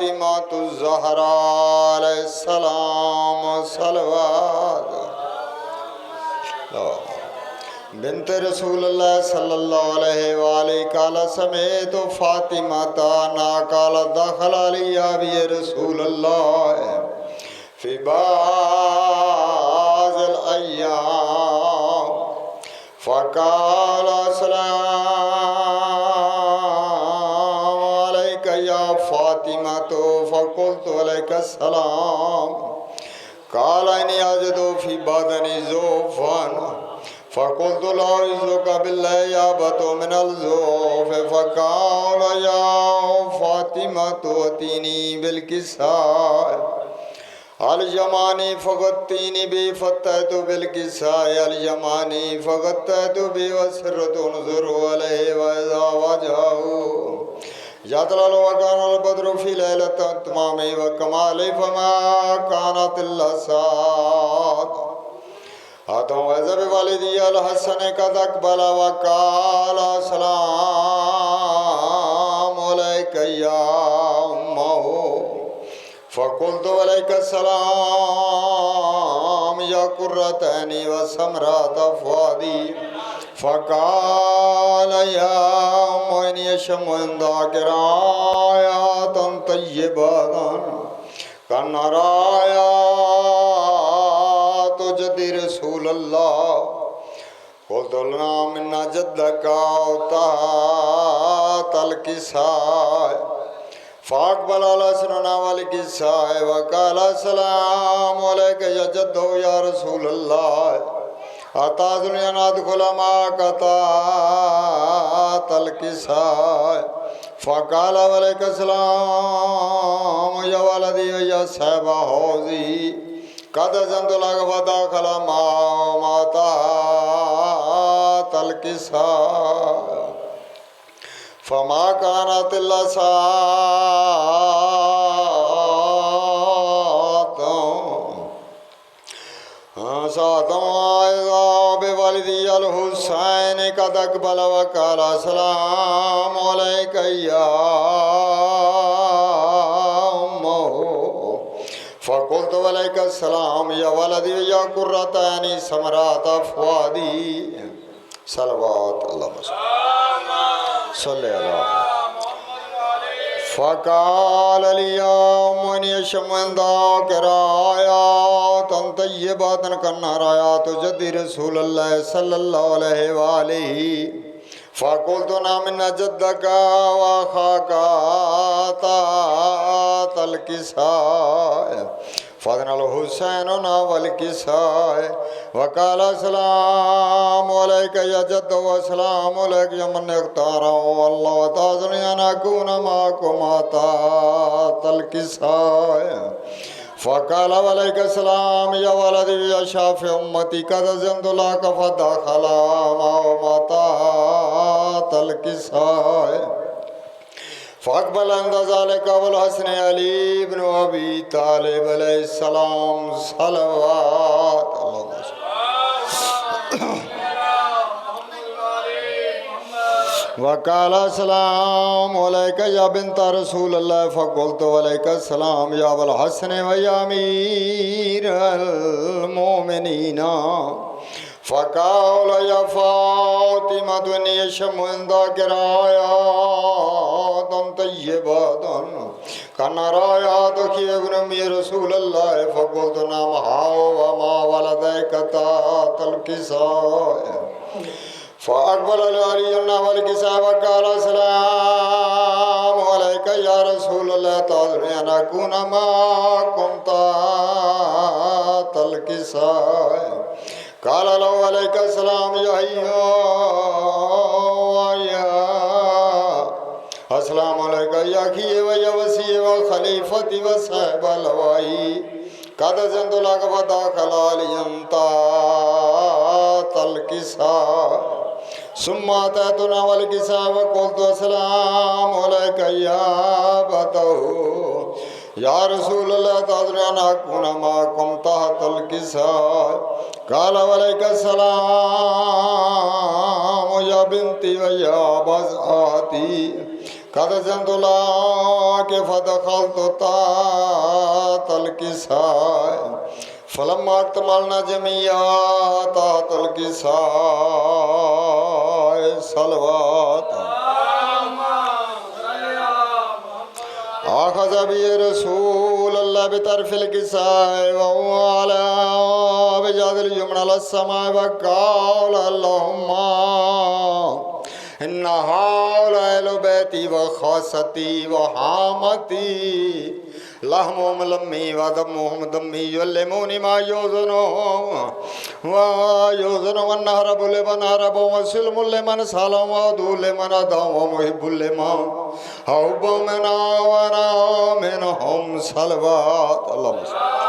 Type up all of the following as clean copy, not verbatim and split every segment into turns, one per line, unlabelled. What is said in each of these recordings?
फातिमातु ज़हरा अलैहिस्सलाम सलवात बिन्त रसूलुल्लाह सल्लल्लाहु अलैहि वालैहि काला समेत फातिमाता ना काला दखल अलिया भी रसूलुल्लाह फी बाज़िल अय्याम फ़क़ाल अस्सलाम अलैका या फातिमातो फ़क़ुल्तु अलैका अस्सलाम क़ाल इन्नी अजिदु फ़ी बदनी ज़ुफ़न फ़क़ुल्तु ला अऊज़ुबिका बिल्लाहि याबतु मिनल ज़ुफ़ फ़क़ाल या फातिमातो अतीनी बिल किस्सा अल-यमानी फ़ग़त्तीनी बि फ़त्तहतु बिल किस्साए अल-यमानी फ़ग़त्तहतु बि वसरतु उन्ज़ुरु अलैहि व इज़ा वजहु यतलअ व कानल बद्रु फ़ी लैलति तमामी व कमालि फ़मा कानत इल्ला साअत अतो वज़ब वालिदी अल-हसन क़द अक़बल व क़ाल अस्सलामु अलैका या उम्महु फ़क़ुल्तु अलैका अस्सलाम या क़ुर्रत ऐनी व समरत फ़ुआदी फ़क़ाल या उम्म इन्नी अशम्मु इंदक रायातन तय्यबतन कन्नरायातु जद्दी रसूलल्लाह क़ुल्तु लना मिन्ना जद्दका तल किस्साए फ़अक़बल अलैना वल किस्साए व क़ाल अस्सलामु अलैका या जद्दो या रसूलल्लाह अताज़ुनी अन अदख़ुल मअका तल किस्साए फ़क़ाल अलैका अस्सलाम या वलदी या साहिबा हौज़ी क़द अज़नतु लक फ़दख़ल मअका तल किस्साए फ़मा कानत इल्ला साअतुन बिवालिदी अल-हुसैन क़द अक़बल व क़ाल अस्सलामु अलैका या उम्महु फ़क़ुल्तु अलैका अस्सलाम या वलदी या क़ुर्रत ऐनी समरत फ़ुआदी सलवात अल्लाहुम्मा सल्लि अला फ़क़ाल लिया उम्मी अशम्मु इंदक रायातन तय्यबतन कन्नरायातु जद्दी रसूलल्लाह सल्लल्लाहु अलैहि वालैहि फ़क़ुल्तु ना मिन्ना जद्दका व अख़ाका तल किस्साए फ़अज़नल हुसैनु वल किस्साए व क़ाल अस्सलामु अलैका या जद्दो व अस्सलामु अलैका या मन इख़्तारहु अल्लाह व ताज़ुनी अन अकून मअकुम तल किस्साए फ़क़ाल अलैका अस्सलाम या वलदी या शाफ़ि उम्मती क़द अज़नतु लक फ़दख़ल मअका तल किस्साए फ़अक़बल इंद ज़ालिका अबुल हसन अली इब्न अबी तालिब अलैहिस्सलाम सलवात व क़ाल अस्सलामु अलैका या बिन्त रसूलिल्लाह फ़क़ुल्तु अलैका अस्सलाम या अबुल हसन व या अमीरल मोमिनीन फ़क़ाल या फ़ातिमतु इन्नी अशम्मु इंदक रायातन तय्यबतन कन्नरायातुकी इब्न उम्मी रसूलल्लाह फ़क़ुल्तु नअम हाओ व मा वलदैका तल किस्साए फ़अक़बल अलिय्युन वल किस्साए व क़ाल अस्सलामु अलैका या रसूलल्लाह ताज़ुनी अन अकून मअकुम तल किस्साए क़ाल लहु अलैका अस्सलाम या अस्सलामु अलैका या अख़ी व या वसी व ख़लीफ़ती व साहिबल वाई क़द अज़नतु लक फ़दख़ल अलिय्युन तल किस्साए सुम्मा अतैतुना वल किस्साए व क़ुल्तु अस्सलामु अलैका या अबतहु या रसूलल्लाह ताज़ुनी अन अकून मअकुम तल किस्साए क़ाल अलैका अस्सलाम या बिन्ती व या बज़अती قد زنت لك فدخلت تحت الكساء فلما اكتملنا جميعا تحت الكساء صلوات أخذ بي رسول الله بطرف الكساء وهو على بجاد اليمنى على السماء وقال اللهم إن هؤلاء أهل بيتي وخاصتي وحامتي لحمهم لحمي ودمهم دمي يعلموني ما يوزنهم ويوزن والنهرب لمن هرب وسلم لمن سلم ودو لمن أدام ومحب لمن حب منا وانا منهم صلوات اللهم صل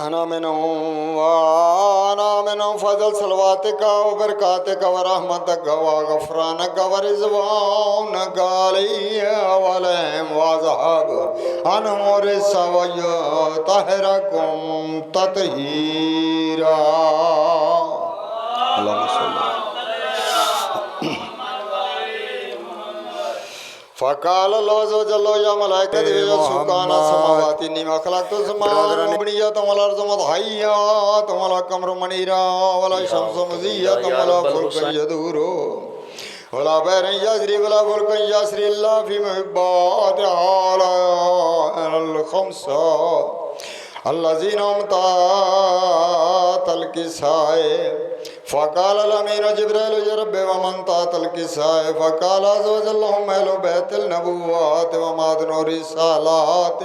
أنا منهم وأنا منهم فضل صلواتك وبركاتك ورحمتك وغفرانك ورضوانك علي وعليهم وأصحاب أنور السوي طهركم تطهيرا اللهم صل فقال الله عز وجل يا ملائكة سكان السماوات إني ما خلقت السماء مبنية ولا الأرض مضحية ولا القمر منيرا ولا الشمس مضية ولا فلك يدور ولا بحر يجري ولا فلك يسري إلا في محبات على الخمسة الذين هم تحت الكساء فقال الأمين جبريل يا رب ومن تحت الكساء فقال عز وجل اللهم أهل بيت النبوات ومعدن الرسالات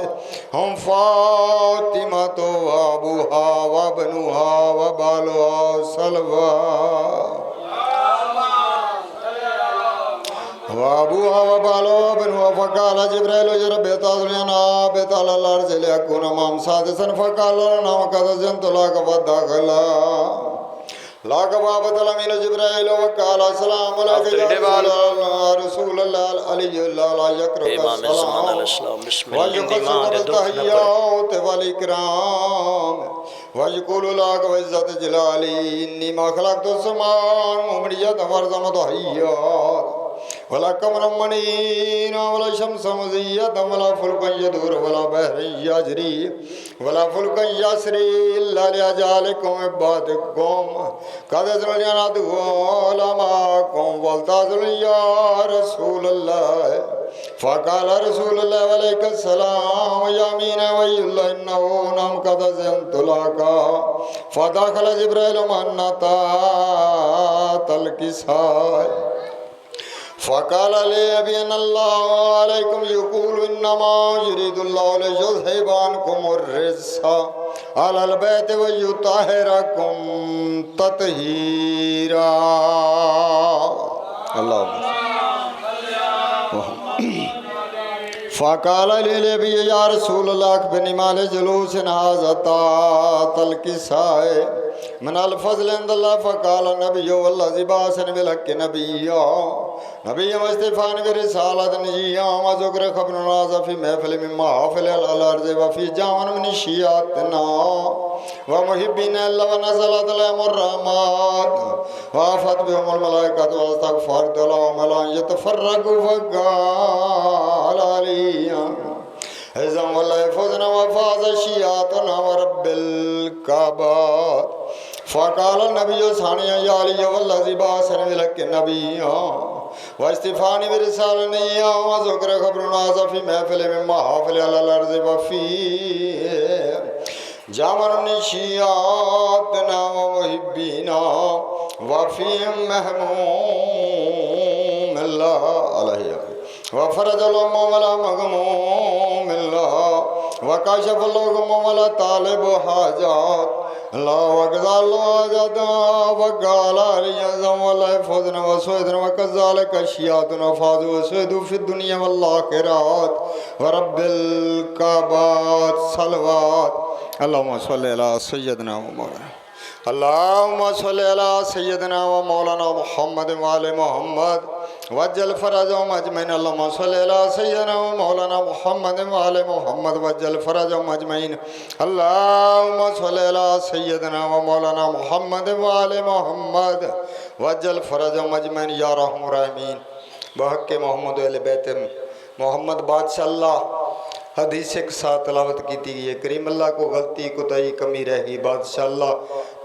هم فاطمة وأبوها وابنها وبالها سلوى وابوها وبالها وابنها فقال جبريل يا رب تازلنا بيت على الأرض ليكون امام سادسا فقال لنا وقد زنت لك فدخلا لاك بابت الأمين جبريل وقال السلام عليك يا رسول الله علي الله لا يكرك السلام ويقصك بالتحيات والإكرام ويقول لك وعزة جلالي إني ما خلقت السماء ممرية فرزا مضحيات ولا قمر منيرا ولا شمس مضية ولا فلك يدور ولا بحر يجري ولا فلك يسري إلا لأجالكم عبادكم قد أزلنا ندعو معكم فلتزل يا رسول الله فقال رسول الله عليك السلام يا مين وي الله إنه نم قد زنت لك فدخل جبريل من تحت الكساء فقال لي أبين الله عليكم يقول إنما يريد الله ليذهب عنكم الرجس على البيت ويطهركم تطهيرا اللهم فقال لي يا رسول الله أخبرني ما لجلوس هذا تحت الكساء من الفضل عند الله فقال النبي والذي بعثني بالحق نبي واستفاني برسالة نجيا وذكر خبر الناس في محفل من محافل الأرض وفي جامع من شيعتنا ومحبين الله ونزلت لهم الرحمات وافت بهم الملائكة واستغفرت لهم لأن يتفرقوا فقال عليهم إذا والله فزنا وفاز شيعتنا ورب الكعبات فقال النبي ثانيا يا علي والذي بعثني بالحق نبيا واستفاني برسالة وذكر خبر الناس في محفل من محافل على الأرض وفي جامع من شيعتنا ومحبينا وفيهم مهموم الله عليه وفرج الأمم ولا مغموم الله وكشف الغم ولا طالب حاجات الله وقضى الله جدا وقال عليهم ولا يفوزنا وسويدنا وكذلك الشياطين فازوا وسويدوا في الدنيا والآخرات ورب الكعبات صلوات اللهم صل على سيدنا ومولانا اللهم صل على سيدنا ومولانا محمد وعلى محمد वज्जल फरजहुम अजमईन अल्लाहुम्मा सल्लि अला सय्यिदना व मौलाना मुहम्मद व आले मुहम्मद वज्जल फरजहुम अजमईन अल्लाहुम्मा सल्लि अला सय्यिदना व मौलाना मुहम्मद व आले मुहम्मद वज्जल फरजहुम अजमईन या रहमान रहीमीन बहक़ मोहम्मद व अहले बैत मोहम्मद बादशाह अल्लाह हदीस के साथ तलावत की गई है। करीम अल्लाह को गलती कोताही कमी रहेगी बादशाह अल्लाह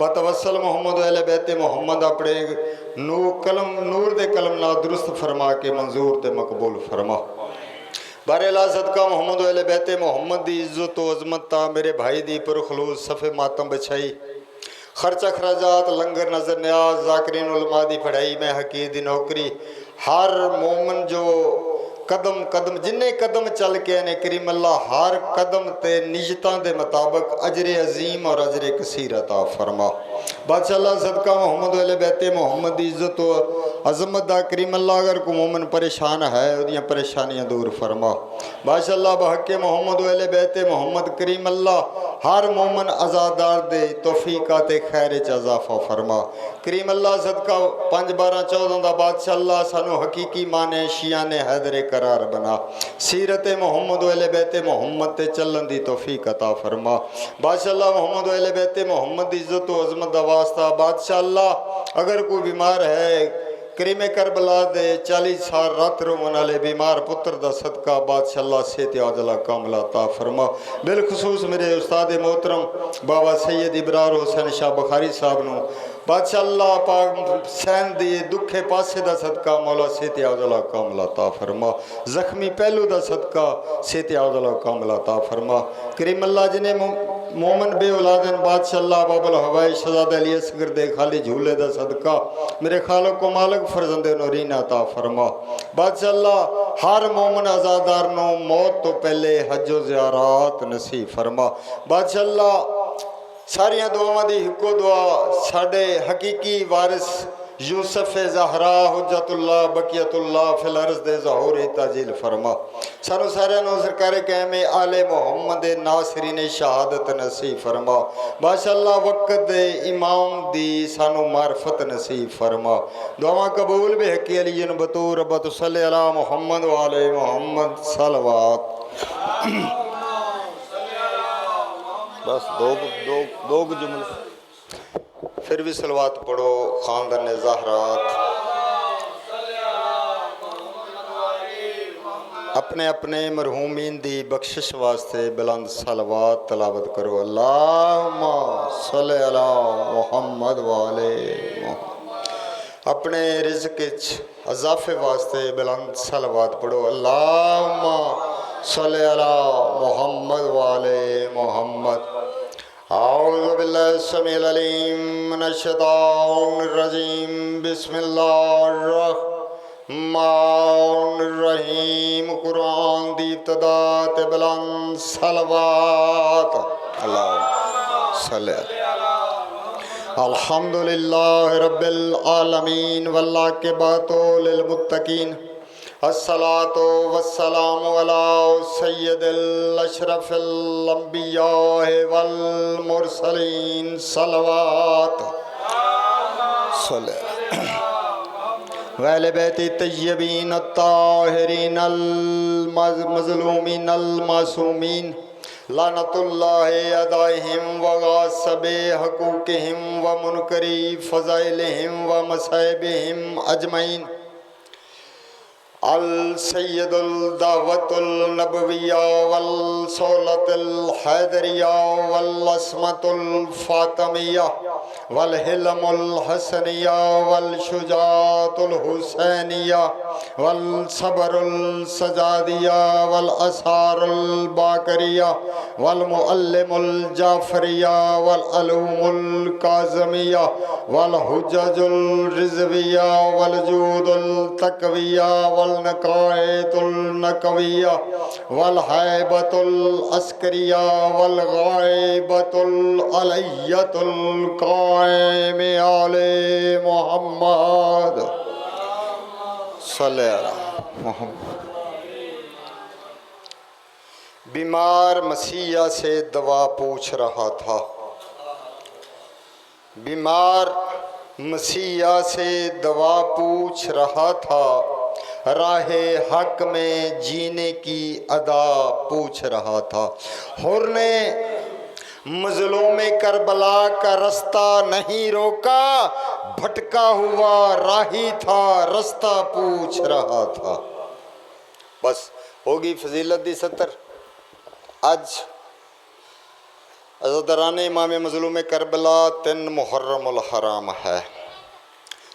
बतवसल मोहम्मद अहले बैत मोहम्मद अपने नूर दे कलम ना दुरुस्त फरमा के मंजूर ते मकबूल फरमा। बारेला सदका मोहम्मद अहले बैत मोहम्मद की इज्जत व अजमत मेरे भाई दी पुरखलूस सफ़े मातम बछाई खर्च अखराजात लंगर नजर न्याज जाकरीन उलमा दी पढ़ाई में हकीर दी नौकरी हर मोमन जो कदम कदम जिन्ने कदम चल के ने करीम अल्लाह हर कदम ते निजता दे मुताबिक अजरे अजीम और अजरे कसीर अता फरमा। बादशाह अल्लाह सदका मोहम्मद अहले बैत मोहम्मद की इज्जत व अजमत दा करीम अल्लाह अगर को मोमन परेशान है उदियां परेशानियां दूर फरमा। बादशाह अल्लाह बहक़ मोहम्मद अहले बैत मोहम्मद करीम अल्लाह हर मोमन आज़ादार दे तौफीका ते खैर च इजाफा फरमा। करीम अल्लाह सदका 5 12 14 दा बादशाह अल्लाह सानू हकीकी माने शियाने हैदरे करार बना सीरत मोहम्मद अहले बैत मोहम्मद ते चलन दी तौफीक अता फरमा। बादशाह अल्लाह मोहम्मद अहले बैत मोहम्मद दी इज्जत व अजमत दा वास्ता बादशाह अल्लाह अगर कोई बीमार है करीम करबला दे 40 साल रात रोवन वाले बीमार पुत्र दा सदका बादशाह अल्लाह सेहत आजला कामला अता फरमा। बिलखसूस मेरे उस्ताद मोहतरम बाबा सैयद इब्रार हुसैन शाह बुखारी साहब नू बादशाह अल्लाह पाक सैन दी दुखे पासे दा सदका मौला सेहत आजला कामला अता फरमा। जख्मी पहलू दा सदका सेहत आजला कामला अता फरमा। करीम अल्लाह जिन्हें मोमन बे औलादन बादशाह अल्लाह बाबल हवाई शहजादा अली असगर दे खाली झूले दा सदका मेरे खालक को मालक फरजंदे नूरीना अता फरमा। बादशाह अल्लाह हर मोमन आज़ादार नो मौत तो पहले हज ज़ियारत नसीब फरमा। बादशाह अल्लाह सारिया दुआवां दी हिको दुआ साडे हकीकी वारिस यूसुफ ज़हरा हुज्जतुल्लाह बकियतुल्लाह फिल अर्ज़ दे ज़हूर ताजील फरमा। सानू सारियां नू सरकार कहमे आले मोहम्मद नासरीन शहादत नसीब फरमा। माशाअल्लाह वक्त दे इमाम दी सानू मार्फत नसीब फरमा। दुआ कबूल बे हकी अली बतूर बत सल्ले अला मोहम्मद व आले मोहम्मद सलवात। बस दो जुमले फिर भी सलवात पढ़ो खानदान ज़हरात अपने अपने मरहूमीन दी बख्शिश वास्ते बुलंद सलवात तलावत करो। अल्लाहुम्मा सल्लि अला मुहम्मद व आले मुहम्मद। अपने रिज़्क़ इज़ाफ़े वास्ते बुलंद सलवात पढ़ो। अल्लाहुम्मा सल्लि अला मुहम्मद व आले मुहम्मद। औज़ु बिल्लाहि समीउल अलीम मिनश शैतानिर रजीम बिस्मिल्लाहिर रहमानिर रहीम। कुरान दी इब्तिदा ते बुलंद सलवात अल्लाहुम्मा सल्लि अल्हम्दुलिल्लाहि रब्बिल आलमीन वल्लाक़िबतु लिल मुत्तक़ीन अस्सलातु वस्सलामु अला सय्यदिल अशरफिल अंबिया वल मुरसलीन सलवात वअहले बैति तय्यबीन अत्ताहिरीन अल मज़लूमीन अल मासूमीन लानतुल्लाहि अलैहिम व गासिबि हक़ूक़िहिम व मुनकरी फ़ज़ाइलिहिम व मसाइबिहिम अजमईन। अल सय्यदुल दावतुल नबविया वल सौलतुल हैदरिया वल अस्मतुल फातिमिया वल हिलमुल हसनिया वल शुजाअतुल हुसैनिया वल सब्रुल सजादिया वल असारुल बाकरिया वल मुअल्लिमुल जाफरिया वल अलूमुल काज़मिया वल हुज्जजुल रिज़विया वल जूदुल तकविया वल नकायतुल नकविया वल हैबतुल अस्करिया वल गायबतुल अलैयतुल कायम आले मोहम्मद सल्लल्लाहु अलैहि मोहम्मद। बीमार मसीहा से दवा पूछ रहा था। बीमार मसीहा से दवा पूछ रहा था। राहे हक में जीने की अदा पूछ रहा था। हुर ने मजलूम करबला का रास्ता नहीं रोका, भटका हुआ राही था, रास्ता पूछ रहा था। बस होगी फजीलत दी 70। अज अज़दराने इमाम मजलूम करबला 3 मुहर्रमुल हराम है।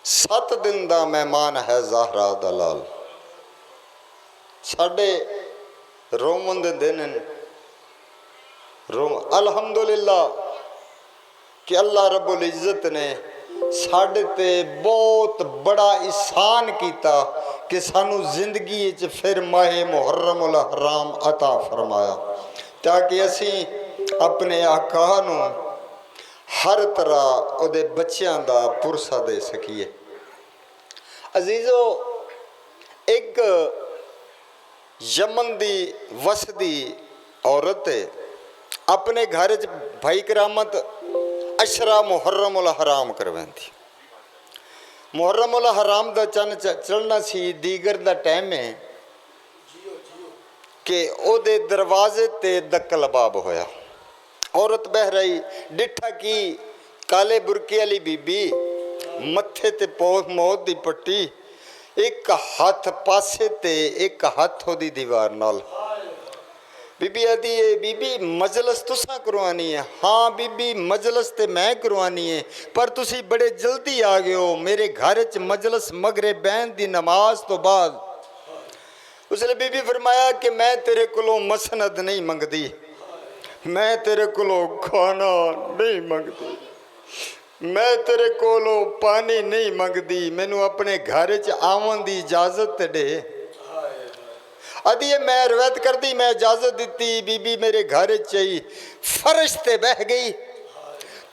7 दिन का मेहमान है ज़हरा दलाल। साढ़े रोमन दे दिन रोम अल्हम्दुलिल्लाह कि अल्लाह रब्बुल इज़्ज़त ने साढ़े ते बहुत बड़ा एहसान किया कि सानू जिंदगी च फिर माहे मुहर्रमुल हराम अता फरमाया, ताकि असी अपने आका नू हर तरह उहदे बच्चों का पुरसा दे सकीए। अजीजो, एक यमन दी वसदी औरत अपने घर च भाई करामत अशरा मुहर्रमुल हराम करवाती। मुहर्रमुल हराम का चन चढ़ना सी, दीगर का टाइम है कि ओदे दरवाजे ते दक्कलबाब होया। औरत बह रही, डिठा की काले बुरके वाली बीबी, मत्थे ते मौत दी पट्टी, एक हाथ पासे ते एक हाथ ओदी दीवार नाल। बीबी आदि है, बीबी मजलस तुसा करवानी है। हाँ बीबी मजलस ते मैं करवानी है, पर तुसी बड़े जल्दी आ गए हो। मेरे घर च मजलस मगरिबैन दी नमाज तो बाद। उसने बीबी फरमाया कि मैं तेरे कोलों मसनद नहीं मंगदी, मैं तेरे कोलों खाना नहीं मंगदी, मैं तेरे कोलों पानी नहीं मंगदी, मैनू अपने घर च आवन दी इजाजत दे। अदी मैं रवायत कर दी, मैं इजाजत दी, बीबी मेरे घर च फर्श ते बह गई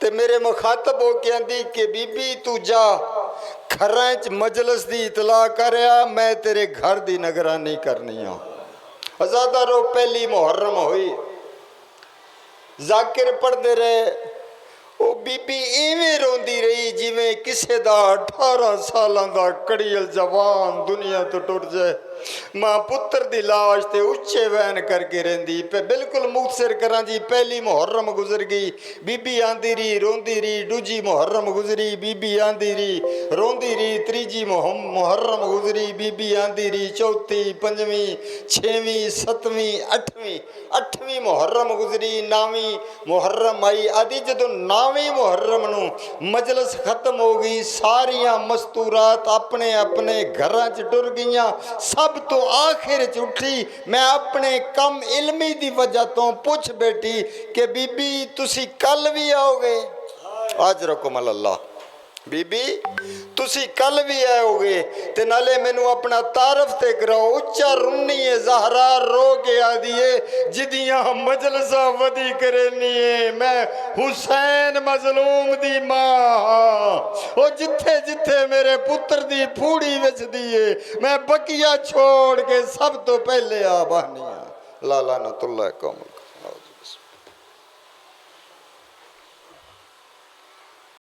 ते मेरे मुखातब हो के आंदी कि बीबी तू जा घर च मजलस दी इतला करया, मैं तेरे घर दी निगरानी करनी आ। आजादा रो पहली मुहर्रम हुई, जाकिर पढ़ते रहे। वो बीबी इवें रोंदी रही जिवें किसे दा 18 सालों का कड़ियल जवान दुनिया तो टुट जाए। मां पुत्र दी लाश ते उच्चे वैन करके रही पे। बिल्कुल मुखसर करा जी, पहली मुहर्रम गुजर गई, बीबी आंदी रही रोंदी रही। दूजी मुहर्रम गुजरी, बीबी आंदी रही रोंदी रही। तीजी मुहर्रम गुजरी, बीबी आंदी रही। चौथी, पंजवीं, छेवीं, सतवीं, अठवीं मुहर्रम गुजरी। 9वीं मुहर्रम आई। आदि जदों 9वीं मुहर्रम नूं मजलस खत्म हो गई, सारियां मस्तूरात अपने अपने घर च टुर गईयां। सब तो आखिर च उठी, मैं अपने कम इल्मी दी वजह तो पुछ बैठी कि बीबी तुसी कल भी आओगे? आज रकुमल अल्लाह, बीबी तुसी कल भी आओगे ते नाले मैनू अपना तारफ ते कराओ। उच्चा रुन्नी है ज़हरा रो के आदी है जिदियां मजलसा वदी करनी है। मैं हुसैन मजलूम दी मां, ओ जिथे जिथे मेरे पुत्र दी फूड़ी विचदी है, मैं बकिया छोड़ के सब तो पहले आ बहनिया। लाला नतुल्लाह कौम।